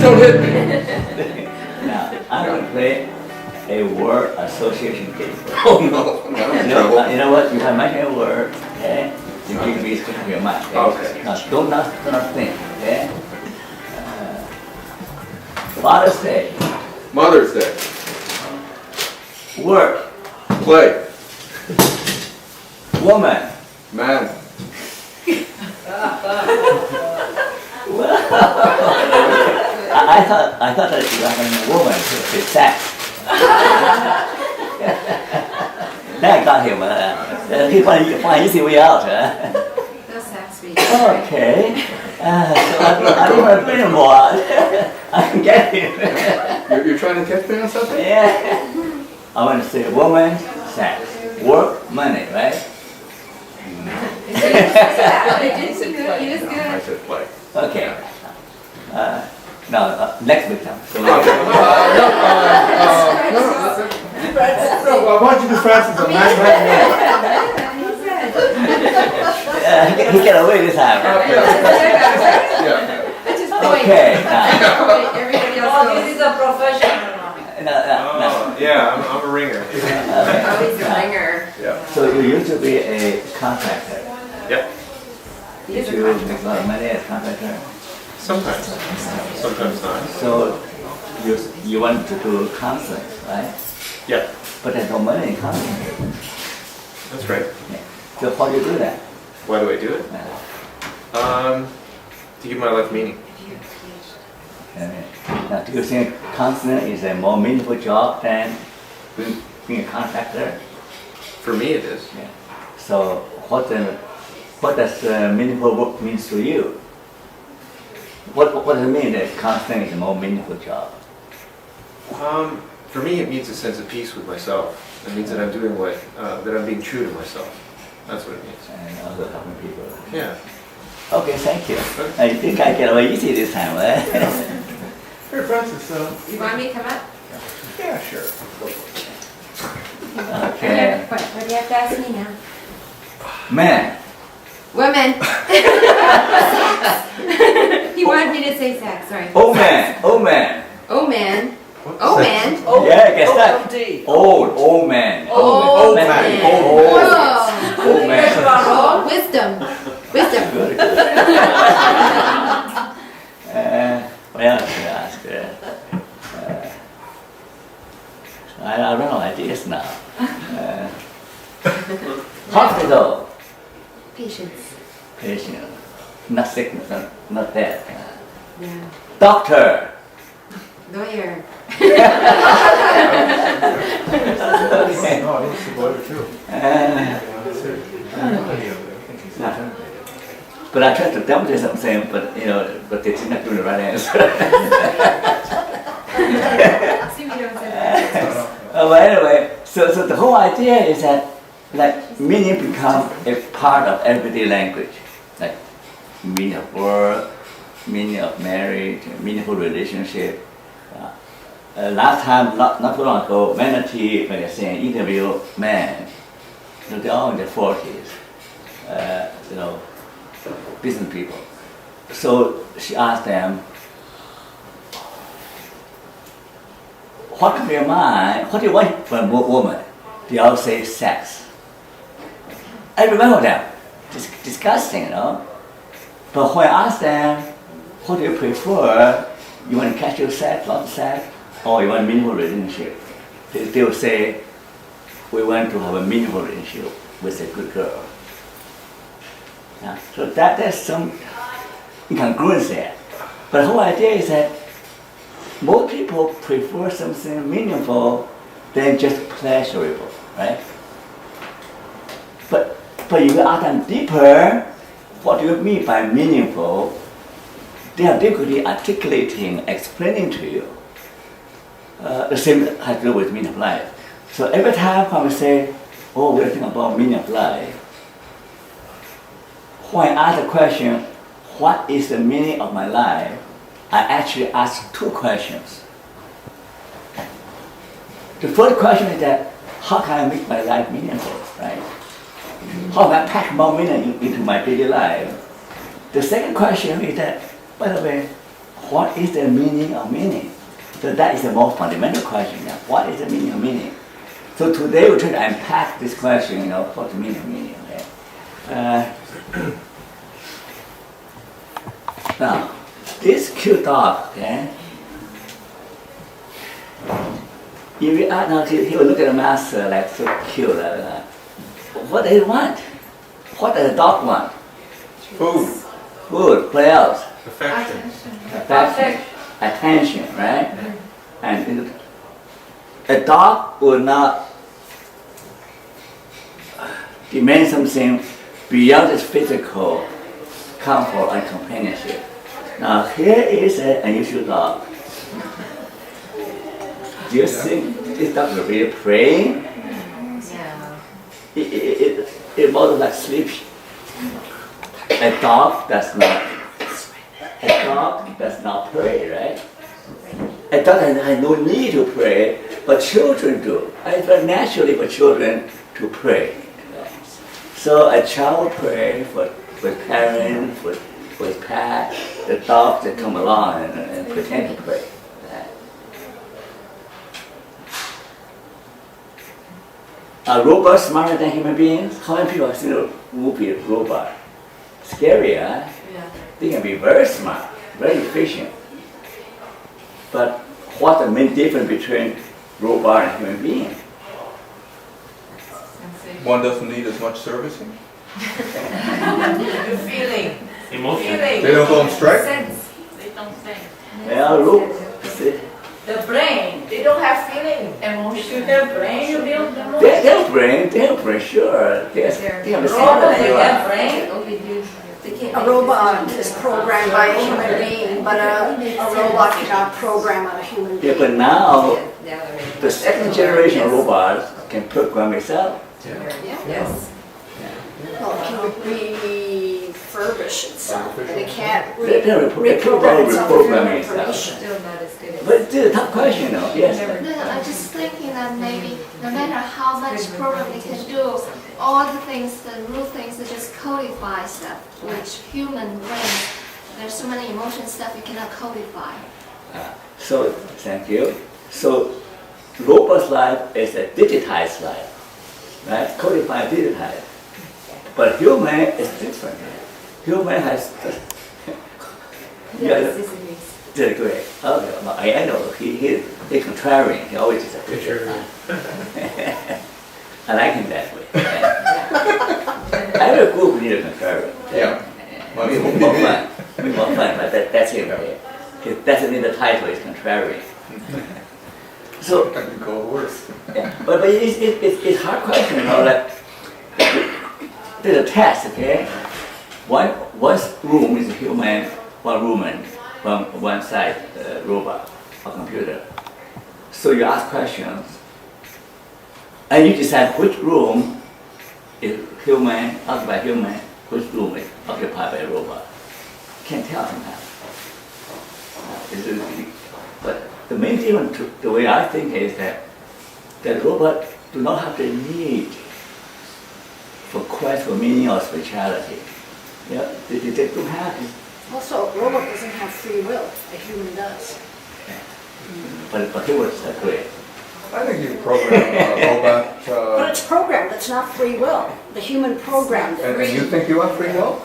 Don't hit me. Now, I'm going to play a word association game. Oh no, I'm in trouble. You know what? You can mention a word, okay? You give me stick to your mind. Okay. Now, do not think, okay? Father's Day. Mother's Day. Work. Play. Woman. Man. I thought that you were having a woman to say sex. 那刚才我们可以换easy way out. No sex week. Okay. So I don't want to bring more. I can get it. You're trying to catch me on something? Yeah. I want to say woman, sex, work, money, right? He was I good. said play. Okay. Now, next victim. So, No, why don't you do Francis on 9 he get away this time. Yeah. Okay. Everybody else Oh, this is a professional now. No. Yeah, I'm a ringer. Always a ringer. Yeah. So you used to be a contractor. Yep. Did you make a lot of money as a contractor? Sometimes. Sometimes not. So you want to do concerts, right? Yeah, But there's no money in concerts. that's right. Yeah. So how do you do that? Why do I do it? To give my life meaning. Now, do you think concert is a more meaningful job than being a contractor? For me, it is. Yeah. So what does meaningful work means to you? What does it mean that constant is a more meaningful job? For me, it means a sense of peace with myself. It means that I'm doing that I'm being true to myself. That's what it means. And also helping people. Yeah. Okay, thank you. I think I get away easy this time, right? Here, Francis. You want me to come up? Yeah, sure. Okay. What do you have to ask me now? Man. Women. He wanted me to say sex, sorry. Oh man. Oh man. Oh man. Yeah, get stuck. OMD. Old man. Old man. man. Old Whoa. man. Wisdom. Good, good. What else to ask? I run out of ideas now. Hospital. Patience. Patient. Not sickness, not death. Yeah. Doctor. Lawyer. Okay. No, it's the lawyer too. But I tried to demonstrate something, but but they did not do the right answer. See, we don't say that. Well, anyway, so the whole idea is that like meaning become a part of everyday language, like meaning of work, meaning of marriage, meaningful relationship. Last time, not too long ago, Manatee magazine interviewed men, they're all in their 40s, business people. So she asked them, what comes to your mind? What do you want from a woman? They all say sex. I remember them, disgusting, But when I asked them, what do you prefer? You want casual sex, lots of sex, or you want meaningful relationship? They will say, we want to have a meaningful relationship with a good girl. Yeah, so there's some incongruence there. But the whole idea is that most people prefer something meaningful than just pleasurable, right? But if you ask them deeper, what do you mean by meaningful? They have difficulty articulating, explaining to you. The same has to do with meaning of life. So every time when we say, oh, we're thinking about meaning of life, when I ask the question, what is the meaning of my life? I actually ask two questions. The first question is that, how can I make my life meaningful, right? How can I pack more meaning into my daily life? The second question is that, by the way, what is the meaning of meaning? So that is the most fundamental question now. What is the meaning of meaning? So today we try to unpack this question, what's the meaning of meaning, okay? Now, this cute dog, okay? If you ask now, he will look at the master like so cute. What does he want? What does the dog want? Food. Food. What else? Affection. Affection. Attention, right? And a dog will not demand something beyond its physical comfort and companionship. Now here is an unusual dog. Do you think this dog will really praying? Yeah. It was like sleepy. A dog does not pray, right? A dog has no need to pray, but children do. It's very naturally for children to pray. So a child will pray with parents, with pet, the dogs that come along and pretend to pray. Are robots smarter than human beings? How many people have seen a movie robot? Scary, huh? Yeah. They can be very smart, very efficient. But what's the main difference between robot and human being? One doesn't need as much servicing. The feeling. Emotion. Feeling. They don't go on strike. Sense. They don't think. Well, The brain, they don't have feeling. Emotion. Their brain, you build them. they have brain, sure. They have the same Robot, as they you have are. brain. A robot is programmed by a human being, but a robot cannot program a human Yeah, being. but now Yeah. the second generation of robots can program itself. Yes. Well, it can refurbish itself, but it can't They're reprogram itself with new reprogramming itself. information. Still not as good as. But it's a tough question, though. Yes. No, I'm just thinking that maybe no matter how much programming can do, all the things, the root things, it just codify stuff, which human brain, there's so many emotion stuff you cannot codify. So, thank you. So, robot's life is a digitized life, right? Codified, digitized. But human is different. Human has. Yes, this is Very good. Okay, well, I know he's contrarian. He always is a picture. I like him that way. Every group need a contrarian. Yeah. Maybe more fun. Maybe more fun, but that's him. He doesn't need the title. He's contrarian. So, I could go worse. yeah, but it's a hard question, like there's a test, okay? One room is a human, one woman, one side robot or computer. So you ask questions, and you decide which room is human, occupied by human, which room is occupied by a robot. Can't tell sometimes. But the main difference, the way I think is that robots do not have the need for quest for meaning or spirituality. Yeah, they don't have it. Also, a robot doesn't have free will, a human does. But he was great. I think you program a robot, But it's programmed, it's not free will. The human programmed it. and you think you have free will?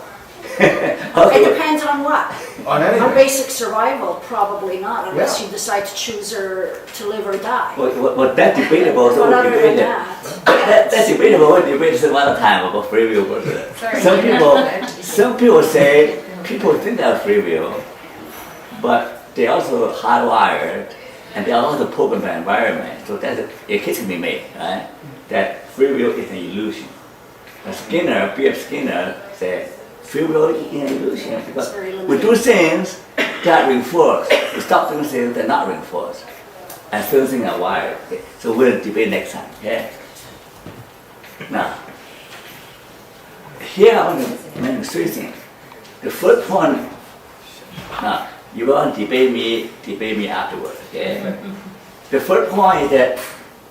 It depends on what? On On anything? basic survival, probably not, unless Yeah. you decide to choose to live or die. Well, that's debatable. So But other than debated. that, That's debatable. We debated some other time about free will. Sorry. Some people say people think they have free will, but they also hardwired, and they are also programmed by environment. So that's a case can be made, right? That free will is an illusion. Skinner, B.F. Skinner said, free will is an illusion because very we do things that reinforce. We stop doing things that are not reinforced. And certain things are wired. Okay? So we'll debate next time, okay? Now, here I want to mention three things. The first point, now, you want to debate me afterwards, okay? The first point is that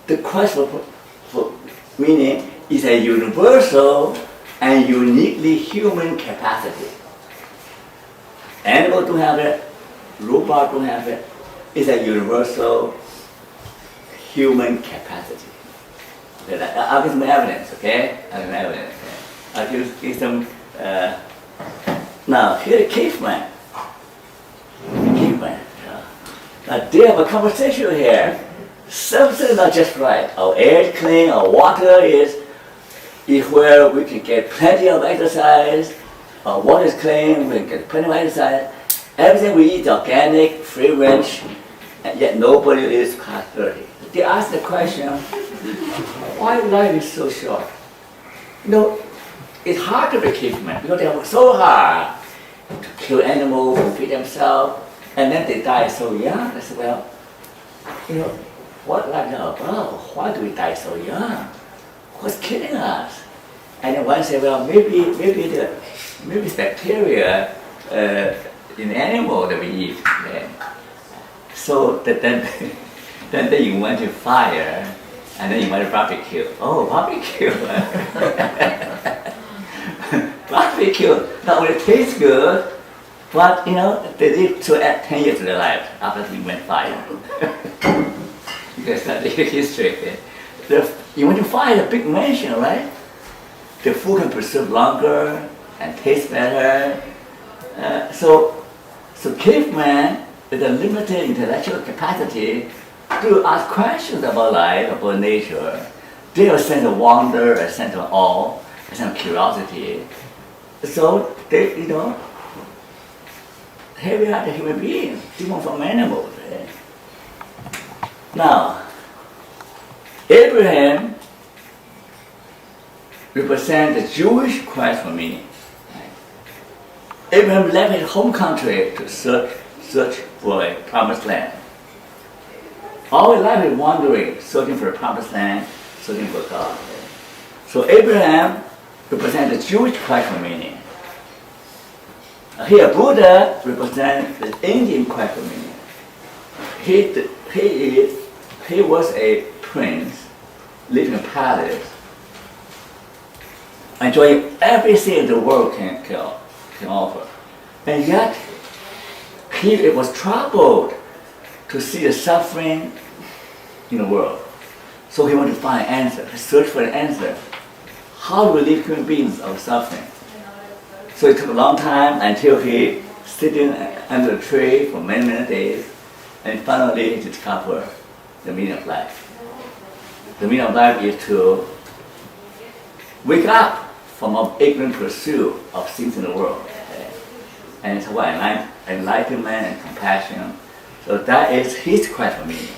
the quest for meaning is a universal and uniquely human capacity. Animals do have it, robot don't have it. It's a universal human capacity. Okay, I'll give some evidence, okay? I'll give some evidence. Okay? I'll give some, now, here caveman. Caveman. Now, they have a conversation here. Something not just right. Our air is clean, our water is where we can get plenty of exercise. Our water is clean, we can get plenty of exercise. Everything we eat is organic, free range, and yet nobody lives past 30. They ask the question, why life is so short? You know, it's hard to be caveman because they work so hard to kill animals, to feed themselves, and then they die so young. I said, well, you know, what life is about? Why do we die so young? What's killing us? And then one said, well, maybe it's bacteria in animal that we eat. Okay? So then they invented fire, and then invented barbecue. Oh, barbecue! Barbecue not only tastes good, but you know they live to add 10 years to their life after they invent fire. You can study history. You want to find a big mansion, right? The food can preserve longer and taste better. So caveman with a limited intellectual capacity to ask questions about life, about nature. They have a sense of wonder, a sense of awe, a sense of curiosity. So they, you know, here we are the human beings, different from animals. Right? Now, Abraham represents the Jewish quest for meaning. Abraham left his home country to search for a promised land. All his life is wandering, searching for a promised land, searching for God. So Abraham represents the Jewish quest for meaning. Here Buddha represents the Indian quest for meaning. He was a prince living in a palace, enjoying everything the world can offer. And yet, he was troubled to see the suffering in the world. So he wanted to find an answer, he searched for an answer. How do we live human beings of suffering? So it took a long time until he sitting under a tree for many, many days, and finally he discovered the meaning of life. The meaning of life is to wake up from our ignorant pursuit of things in the world. Okay? And it's what enlightenment and compassion. So that is his quest for meaning.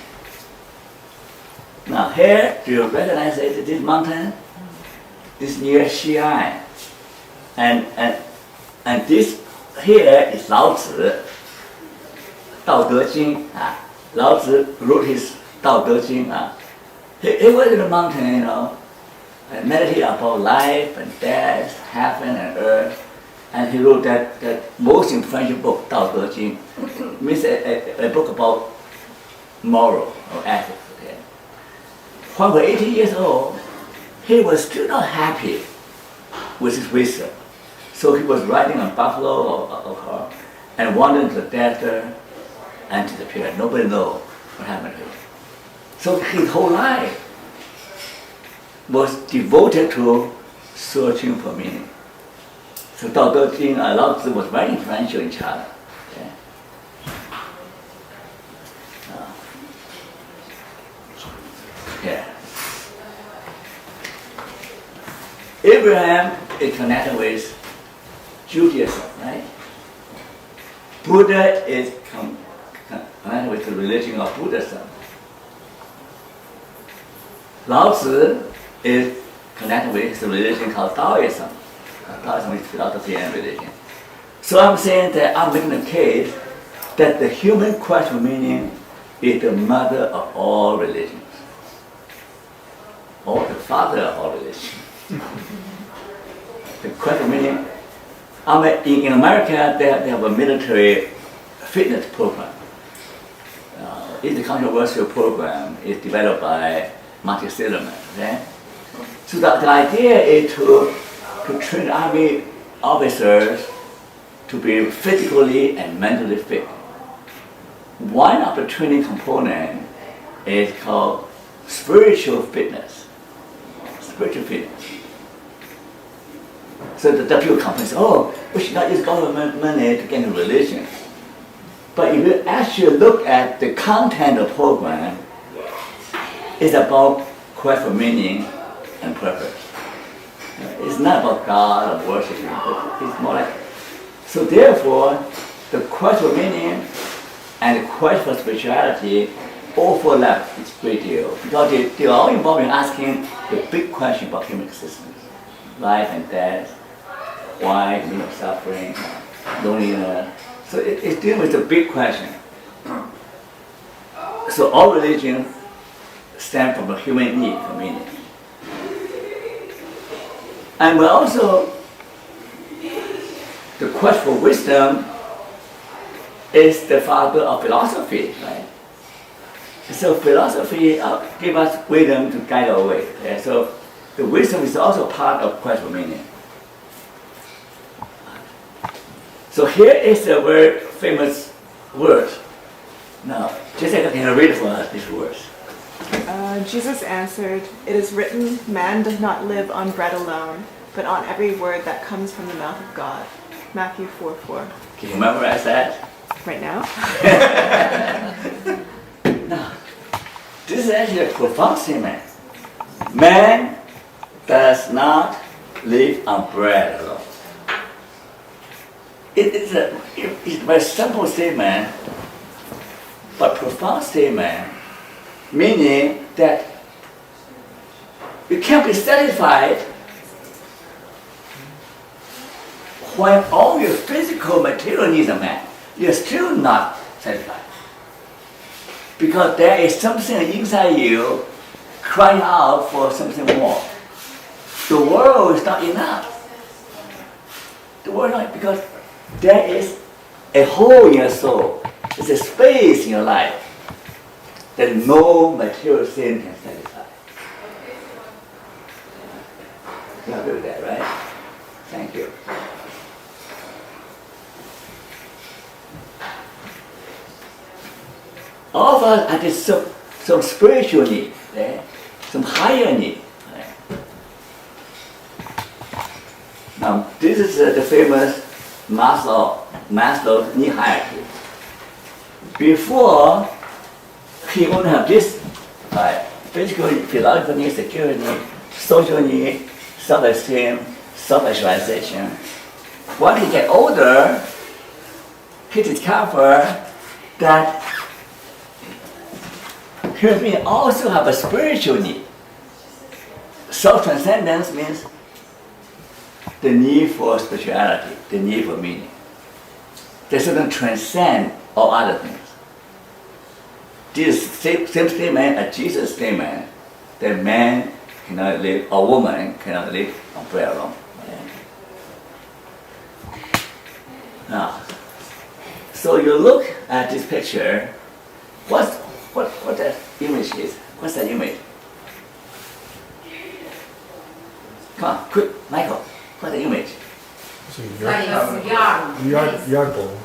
Now here, do you recognize it? This mountain? This near Xi'an. And this here is Lao Tzu, Dao De Jing. Lao Tzu wrote his Dao De Jing. He was in the mountain, you know, and meditated about life and death, heaven and earth. And he wrote that most influential book, Dao De Jing, means a book about moral or ethics. Okay? When he was 80 years old, he was still not happy with his wisdom. So he was riding on buffalo or car and wandered to the desert and disappeared. Nobody knows what happened to him. So his whole life was devoted to searching for meaning. So Dao De Jing, Lao Tzu was very influential in China. Okay? Yeah. Abraham is connected with Judaism, right? Buddha is connected with the religion of Buddhism. Lao Tzu is connected with the religion called Taoism. Taoism is philosophy and religion. So I'm saying that I'm making a case that the human quest for meaning is the mother of all religions, or the father of all religions. The quest for meaning. In America, they have a military fitness program. It's a controversial program. It's developed by Martin Silverman. Okay? So the idea is to train army officers to be physically and mentally fit. one of the training components is called spiritual fitness. Spiritual fitness. So the people complain, oh, we should not use government money to get into religion. But if you actually look at the content of the program, it's about quest for meaning and purpose. It's not about God or worship, but it's more like. So therefore, the quest for meaning and the quest for spirituality overlap a great deal because they are all involved in asking the big question about human existence, life and death, why, suffering, loneliness. So it's dealing with the big question. So all religions stem from a human need for meaning. And we're also, the quest for wisdom is the father of philosophy, right? So philosophy gives us wisdom to guide our way. Okay? So the wisdom is also part of quest for meaning. So here is a very famous word. Now, Jessica, can you read for us these words? Jesus answered, "It is written, man does not live on bread alone, but on every word that comes from the mouth of God." Matthew 4:4. Can you memorize that? Right now? Now, this is actually a profound statement. Man does not live on bread alone. It's a very simple statement, but profound statement, meaning that you can't be satisfied when all your physical material needs are met. You're still not satisfied. Because there is something inside you crying out for something more. The world is not enough. The world is not, because there is a hole in your soul. There's a space in your life that no material thing can satisfy. You agree with that, right? Thank you. All of us have some spiritual need, right? Some higher need. Right? Now, this is the famous Maslow's need hierarchy. Before, he only have this physical, physiological need, security need, social need, self-esteem, self-actualization. When he get older, he discovered that human beings also have a spiritual need. Self-transcendence means the need for spirituality, the need for meaning. They shouldn't transcend all other things. This same statement as Jesus' statement that man cannot live, or woman cannot live on bread alone. Now, so you look at this picture, what that image is? What's that image? Come on, quick, Michael. What's the image? Like a yarn. Yard bowl.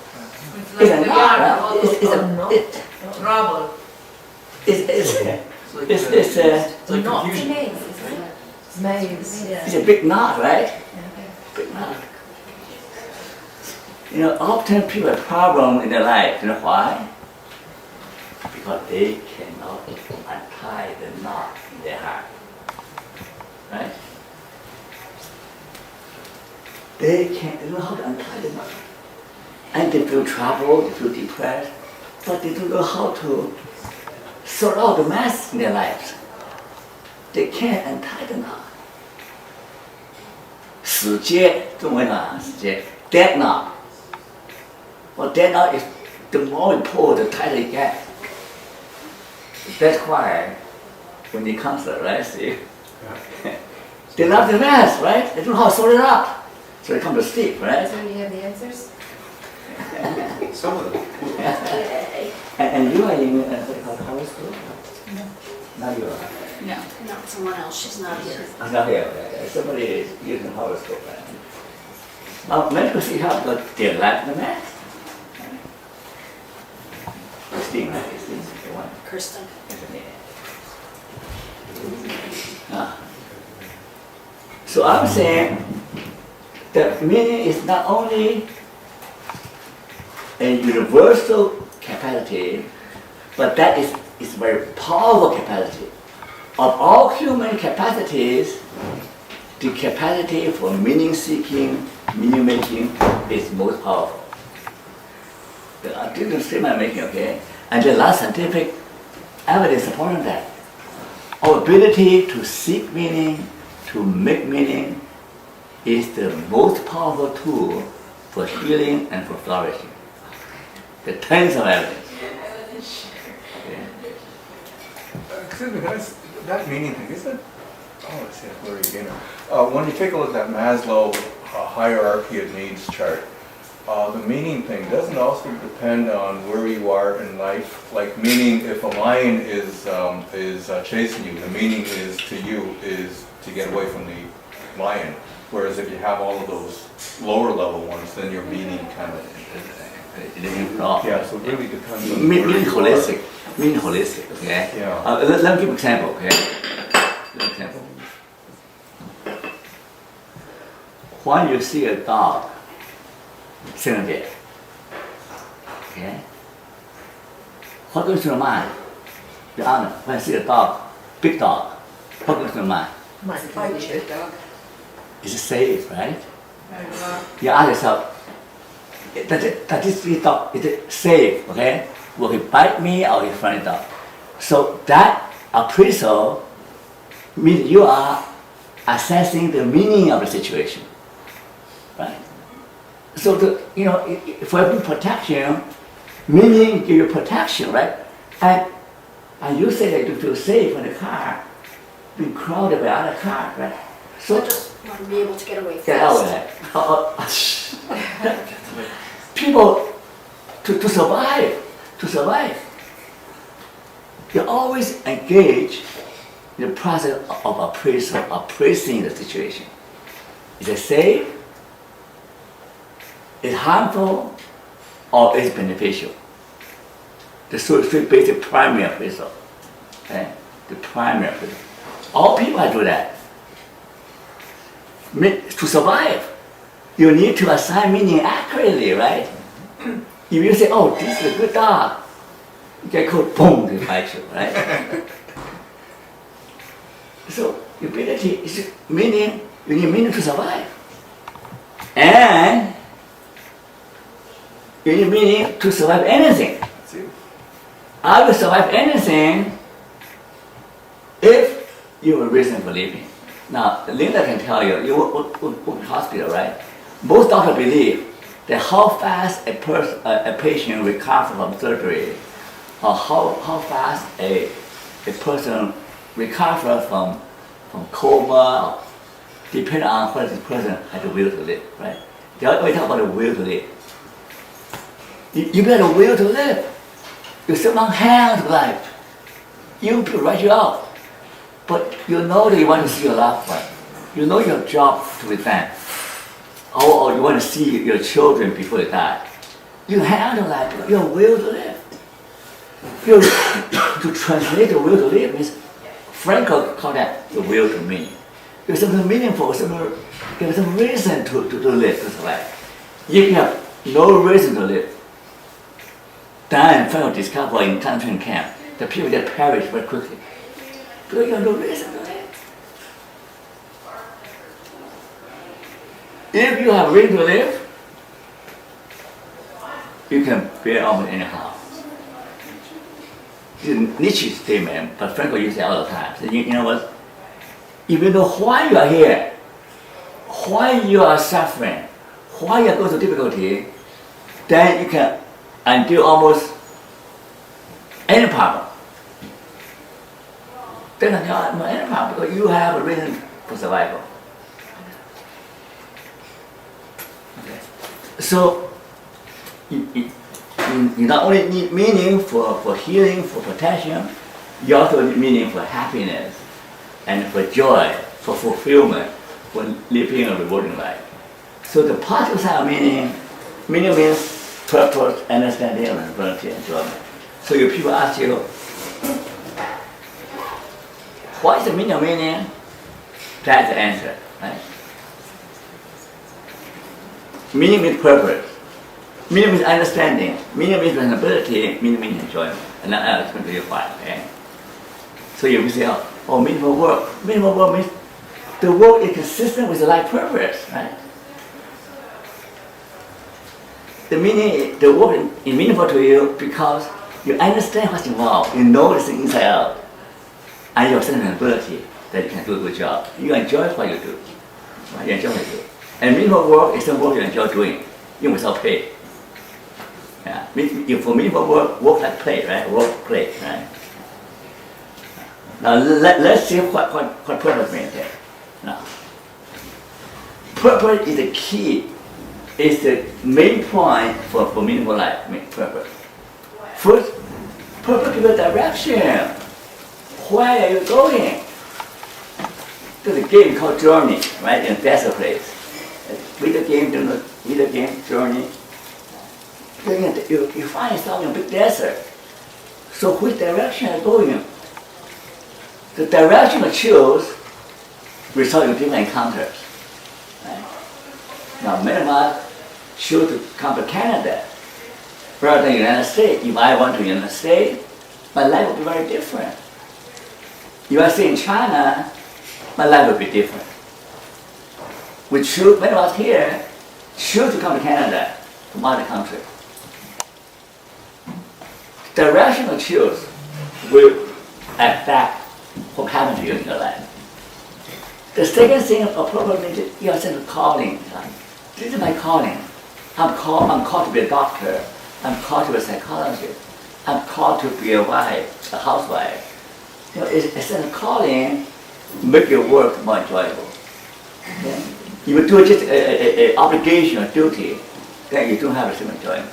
It's It's like a a knot, yarn right? of It's rubble. a knot. it's a big knot, right? Big knot. You know, often people have problems in their life. You know why? Because they cannot untie the knot in their heart. Right? They don't know how to untie the knot. And they feel troubled, they feel depressed, but they don't know how to sort out the mess in their lives. They can't untie the knot. 死结，中文啊，死结 ，dead knot. Well, dead knot is the more you pull, the tighter it gets. That's why when they counselor, right? See, they love the mess, right? They don't know how to sort it out, so they come to sleep, right? So you have the answers? Some of them. And you are in what they call Howard School? No. Not you are. No. No, someone else, she's not here. I'm not here. Okay. Somebody is using Howard School, right? Now, medical see how they like the mess. Christine, right? Christine, the one. Kirsten. So I'm saying that meaning is not only a universal capacity, but that is a very powerful capacity. Of all human capacities, the capacity for meaning seeking, meaning making is most powerful. This is the statement I'm making, okay? And there's a lot of scientific evidence supporting that. Our ability to seek meaning, to make meaning, is the most powerful tool for healing and for flourishing. There are tons of evidence. Okay. Excuse me, that meaning thing, isn't it? Oh, let's see, where are you again? When you take a look at that Maslow hierarchy of needs chart, the meaning thing doesn't also depend on where you are in life. Like meaning, if a lion is chasing you, the meaning is to you is to get away from the lion. Whereas if you have all of those lower level ones, then your meaning kind of yeah. So it really depends on Meaning where you holistic. Meaning holistic. Okay. Yeah. Let me give an example. Okay. Give an example. When you see a dog sitting there, okay, what goes to your mind? Be honest. When I see a dog, big dog, what goes to your mind? Is it safe, right? You ask yourself, does this big dog, is it safe, okay? Will he bite me or will he friendly dog? So that appraisal means you are assessing the meaning of the situation, right? So for every protection, meaning give you protection, right? And you say that you feel safe in the car, being crowded by other cars, right? So I just want to be able to get away fast. get out of that. People, to survive, you always engage in the process of appraising the situation. Is it safe? Is it harmful? Or is it beneficial? The three basic primary appraisal. Okay? The primary appraisal. All people have to do that. To survive, you need to assign meaning accurately, right? If you say, oh, this is a good dog, you get called, boom, they bite you, right? So, ability is meaning, you need meaning to survive. And you need meaning to survive anything. I will survive anything if you have a reason for living. Now, Linda can tell you, you work in hospital, right? Most doctors believe that how fast a patient recovers from surgery, or how fast a person recovers from coma, depends on whether this person has the will to live, right? They always talk about the will to live. You got a will to live. You somehow hang to life. You people write you out. But you know that you want to see your loved one. You know your job to be done. Or you want to see your children before they die. You hang on to life, your will to live. To translate the will to live means, Frankl called that the will to mean. There's something meaningful, there's some reason to live, to survive. If you have no reason to live, then Frankl discovered in concentration camp that people that perish very quickly. Because you have no reason to live. If you have reason to live, you can bear almost any harm. This is Nietzsche's statement, but Frankl uses it all the time. So you know what? If you know why you are here, why you are suffering, why you are going through difficulty, then you can undo almost any problem. Then you can any problem because you have a reason for survival. Okay. So you not only need meaning for healing, for protection, you also need meaning for happiness and for joy, for fulfillment, for living a rewarding life. So the positive side of meaning means purpose, understanding, and enjoyment. So if people ask you, what is the meaning of meaning? That's the answer, right? Meaning means purpose. Meaning means understanding. Meaning means responsibility. Meaning means enjoyment. And now I'll explain to you why. Okay? So you will say, oh, meaningful work. Meaningful work means the work is consistent with the life purpose, right? The meaning, the work is meaningful to you because you understand what's involved. You know this inside out. And you have sense of ability that you can do a good job. You enjoy what you do. Right? You enjoy what you do. And meaningful work is the work you enjoy doing, even without pay. Yeah. For meaningful work, work like play, right? Work, play, right? Now let's see what purpose means here. Now, purpose is the key. It's the main point for meaningful life. Purpose. First, purpose gives a direction. Where are you going? There's a game called Journey, right? In desert place. Video game, Journey. You find yourself in a big desert. So which direction are you going? The direction you choose result in different encounters. Right? Now many of us choose to come to Canada rather than the United States. If I went to the United States, my life would be very different. If I stay in China, my life would be different. Many of us here choose to come to Canada from other countries. The direction you choose will affect what happens to you in your life. The second thing of purpose is your sense of calling. This is my calling. I'm called to be a doctor. I'm called to be a psychologist. I'm called to be a wife, a housewife. You know, it's a sense of calling make your work more enjoyable. Okay? If you do just an obligation or duty, then you don't have the same enjoyment.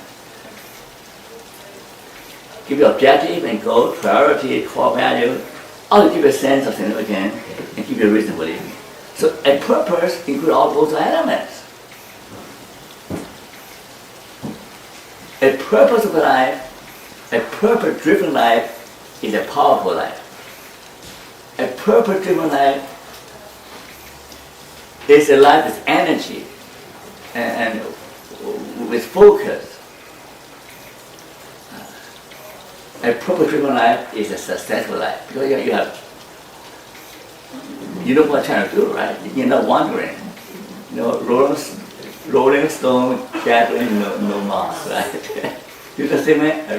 Give you objective and goal, priority, core value, all to give you a sense of significance and give you a reason for living. So a purpose includes all those elements. A purpose of life, a purpose-driven life is a powerful life. A purpose-driven life is a life with energy and with focus. A purpose-driven life is a successful life because you know what you're trying to do, right? You're not wandering. You know, rolling stone gathering no moss, right? You can see me, a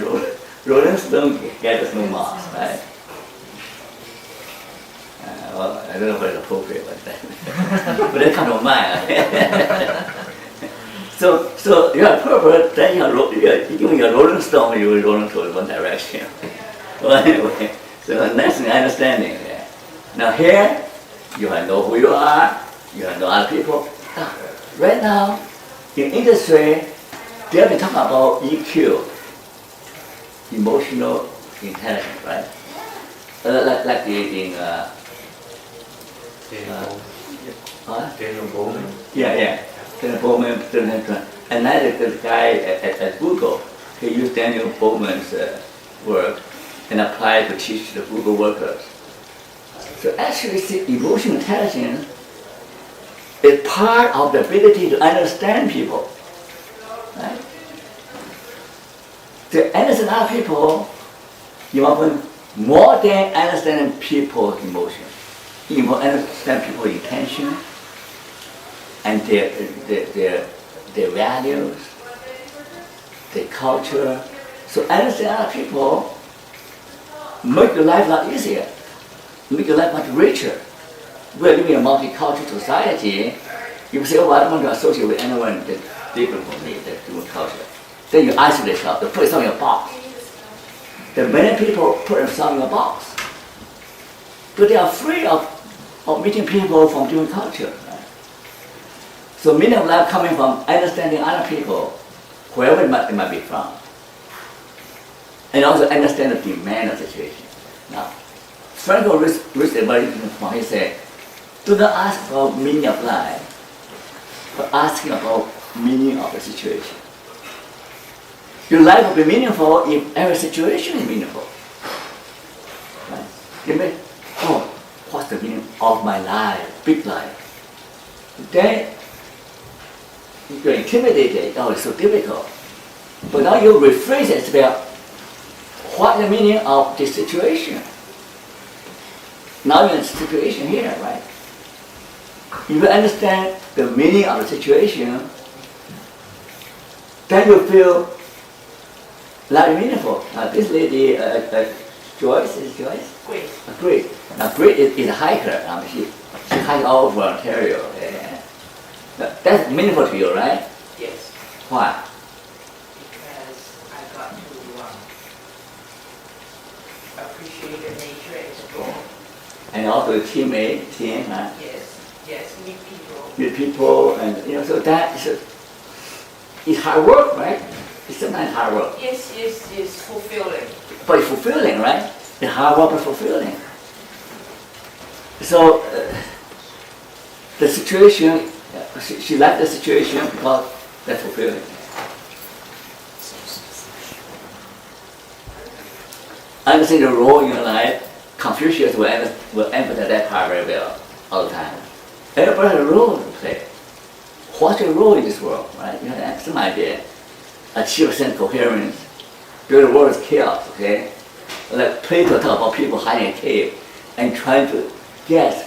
rolling stone gathers no moss, right? Well, I don't know what is appropriate, but that comes to mind. So you have purpose, then you're rolling stone, you're rolling towards one direction. Well, anyway, so that's the understanding there. Now here, you know who you are, you know other people. Right now, in industry, they've been talking about EQ, emotional intelligence, right? Like in Daniel Goleman. Yeah. Daniel Bowman, another the guy at Google, he used Daniel Bowman's work and applied to teach the Google workers. So actually, see, emotional intelligence is part of the ability to understand people. Right? To understand other people, you often more than understanding people's emotions. You must understand people's intention and their values, their culture. So understand other people make your life a lot easier, make your life much richer. We're living in a multicultural society. You say, oh, I don't want to associate with anyone that's different from me, that's different culture. Then you isolate yourself, you put yourself in a box. There are many people put themselves in a box. But they are afraid of meeting people from different cultures. Right? So meaning of life coming from understanding other people, wherever it might be from. And also understand the demand of the situation. Now, Frankl reached a very interesting point. He said, do not ask about meaning of life, but asking about meaning of the situation. Your life will be meaningful if every situation is meaningful. Right? You may, oh, what's the meaning of my life, big life? Then you're intimidated, oh, it's so difficult. But now you rephrase it about what's the meaning of this situation. Now you're in a situation here, right? If you understand the meaning of the situation, then you feel life meaningful. This lady, Joyce, is Joyce? Great. Great. Now, Great is a hiker. She hikes all over Ontario. That's meaningful to you, right? Yes. Why? Because I got to appreciate the nature as a whole. And also the team, huh? Yes. Yes. Meet people. With people, and so that is it's hard work, right? It's sometimes hard work, Yes. Yes. Yes. Fulfilling. but it's fulfilling, right? It's hard work but fulfilling. So the situation, she liked the situation because that's fulfilling. I understand the role in your life. Confucius will emphasize that part very well all the time. Everybody has a role to play. What's your role in this world, right? You have to have some idea. Achieve a sense of coherence. Build the world's chaos, okay? Like Plato talk about people hiding in a cave and trying to guess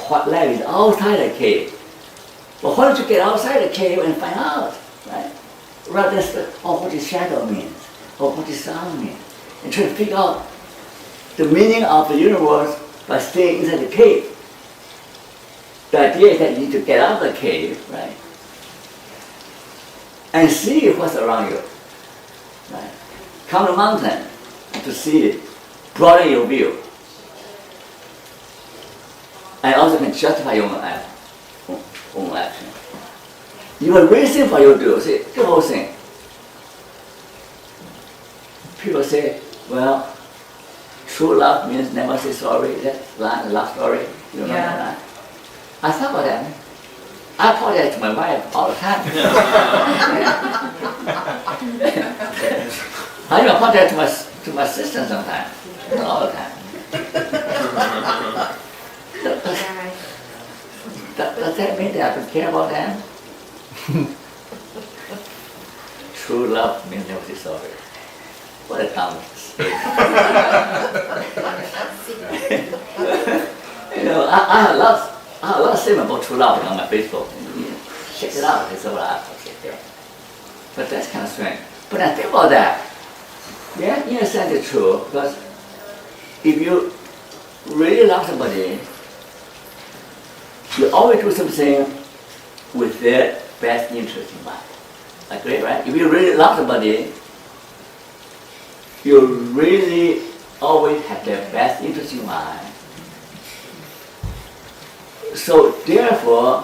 what life is outside the cave. But why don't you get outside the cave and find out, right? Rather than say, oh, what this shadow means, or what this sound means, and try to figure out the meaning of the universe by staying inside the cave. The idea is that you need to get out of the cave, right? And see what's around you, right? Come to the mountain to see it, broaden your view. And also can justify your own action. You have a reason for your do. See, the whole thing. People say, well, true love means never say sorry. That's the love story. You remember that? I thought about that. I apologize to my wife all the time. I even apologize to my sister sometimes. Not all the time. Does that mean that I don't care about them? True love means never say sorry. What a dumb statement. I have lots of statements about true love on my Facebook. Check it out. It's all out. Okay. But that's kind of strange. But I think about that. Yeah, in a sense it's true, because if you really love somebody, you always do something with their best interest in mind. Agree, right? If you really love somebody, you really always have their best interest in mind. So therefore,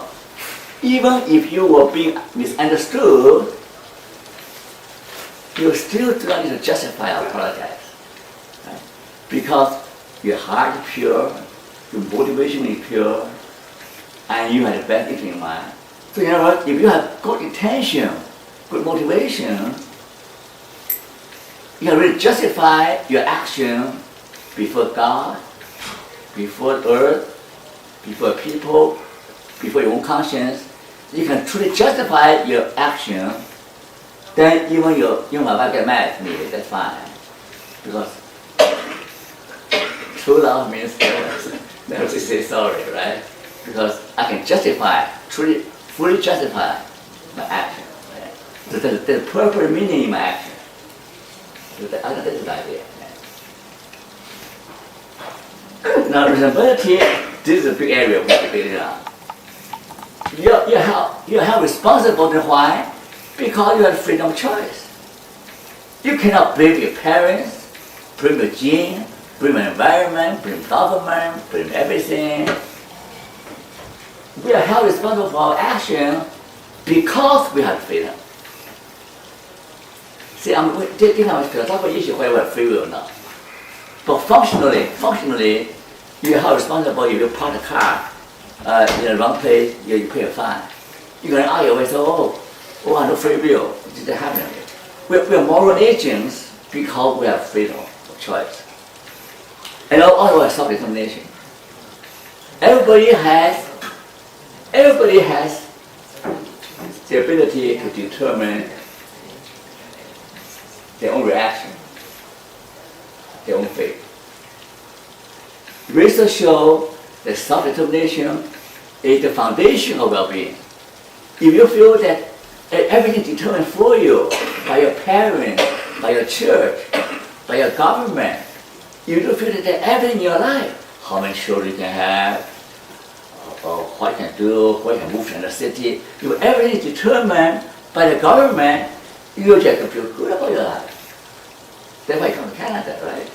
even if you were being misunderstood, you still do not need to justify or apologize. Right? Because your heart is pure, your motivation is pure, and you have the best interest in mind. So you know what? If you have good intention, good motivation, you can really justify your action before God, before earth, before people, before your own conscience. You can truly justify your action. Then even my wife get mad at me, that's fine. Because true love means never to say sorry, right? Because I can justify, truly, fully justify my action. Right? So there's a purpose meaning in my action. So I think that's the idea. Right? Now responsibility, this is a big area of responsibility now. You have responsibility. Why? Because you have freedom of choice. You cannot blame your parents, blame your gene, blame the environment, blame government, blame everything. We are held responsible for our action because we have freedom. See, I'm taking a philosophical issue whether we have free will or not. But functionally, you are held responsible if you park the car in the wrong place, you pay a fine. You can argue and say, oh, I have no free will. It didn't happen to me. we're moral agents because we have freedom of choice. And all our self-determination. Everybody has the ability to determine their own reaction, their own fate. Research shows that self-determination is the foundation of well-being. If you feel that everything is determined for you by your parents, by your church, by your government, you do feel that everything in your life, how many children you can have, what you can do, where you can move to the city, if everything is determined by the government, you just feel good about your life. That's why you come to Canada, right?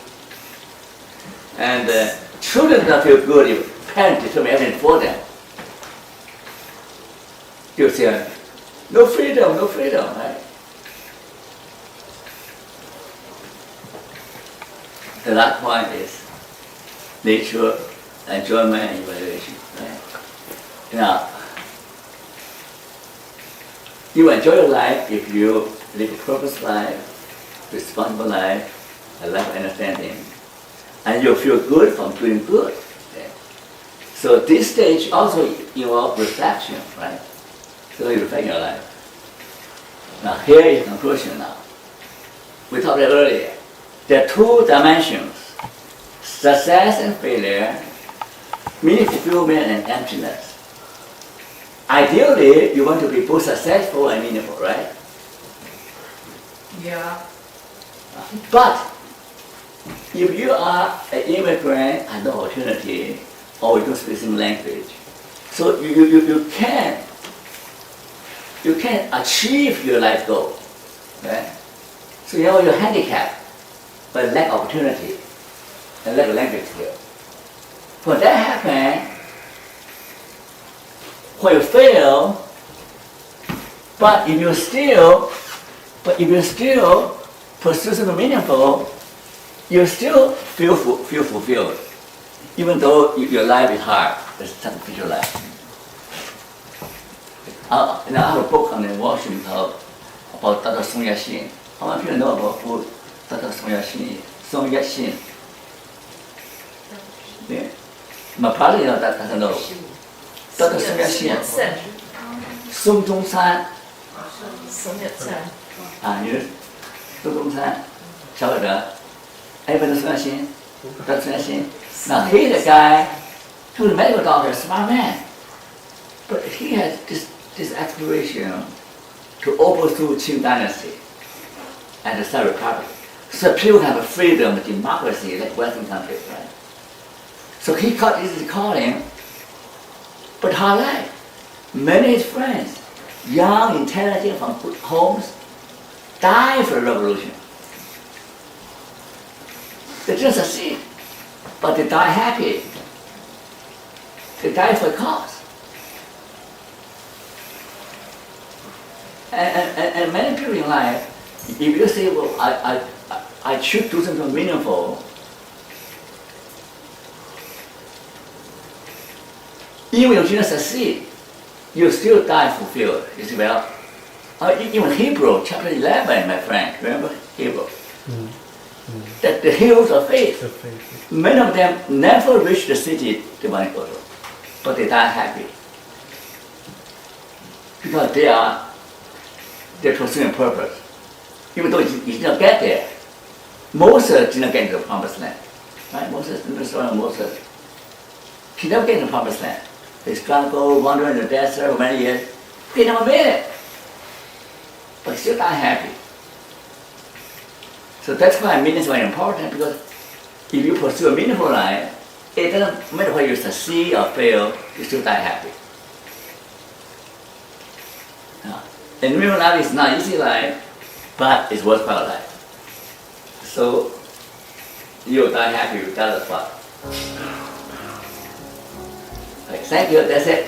And children don't feel good if parents determine everything for them. You say, no freedom, right? The last point is nature, enjoyment, and evaluation. Right? Now, you enjoy your life if you live a purpose life, responsible life, a life of understanding, and you feel good from doing good. Okay? So this stage also involves reflection, right? So you reflect your life. Now here is the conclusion now. We talked about earlier. There are two dimensions, success and failure, meaning fulfillment and emptiness. Ideally, you want to be both successful and meaningful, right? Yeah. But if you are an immigrant and no opportunity, or you don't speak the same language, so you can't achieve your life goal, right? So you're handicapped by lack of opportunity and lack of language skill. When that happens, when you fail, but if you still pursue something meaningful, you still feel fulfilled, even though your life is hard. It's not a future life. I have a book on the Washington about Dr. Song Yat-sen. How many people know about who Dr. Song Yat-sen is? Song Yat-sen. Yeah. My partner doesn't know. Dr. Song Yat-sen. Song Zhong-san. 你的孙中山，晓不得？ Everybody knows Sun Yat-sen. Dr. Sun Yat-sen. Now he's a guy who's a medical doctor, a smart man, but he has this aspiration to overthrow Qing dynasty and the Third Republic, so people have a freedom, democracy like Western countries, right? So he got his calling, but hard life. Many of his friends, young, intelligent, from good homes, died for the revolution. They didn't succeed, but they died happy. They died for a cause. And many people in life, if you say, well, I should do something meaningful, even if you didn't succeed, you still die fulfilled. You say, well, even Hebrew, chapter 11, my friend, remember Hebrew? That the heroes of faith, many of them never reached the city they want to go to, but they die happy. Because they're pursuing purpose. Even though you did not get there, Moses did not get into the promised land. Right? Moses, in the story of Moses, he never get into the promised land. They struggled, wandering in the desert for many years. He never made it. But he still died happy. So that's why meaning is very important, because if you pursue a meaningful life, it doesn't matter whether you succeed or fail, you still die happy. And meaningful life is not easy life, but it's worthwhile life. So you'll die happy regardless of what. Okay, thank you, that's it.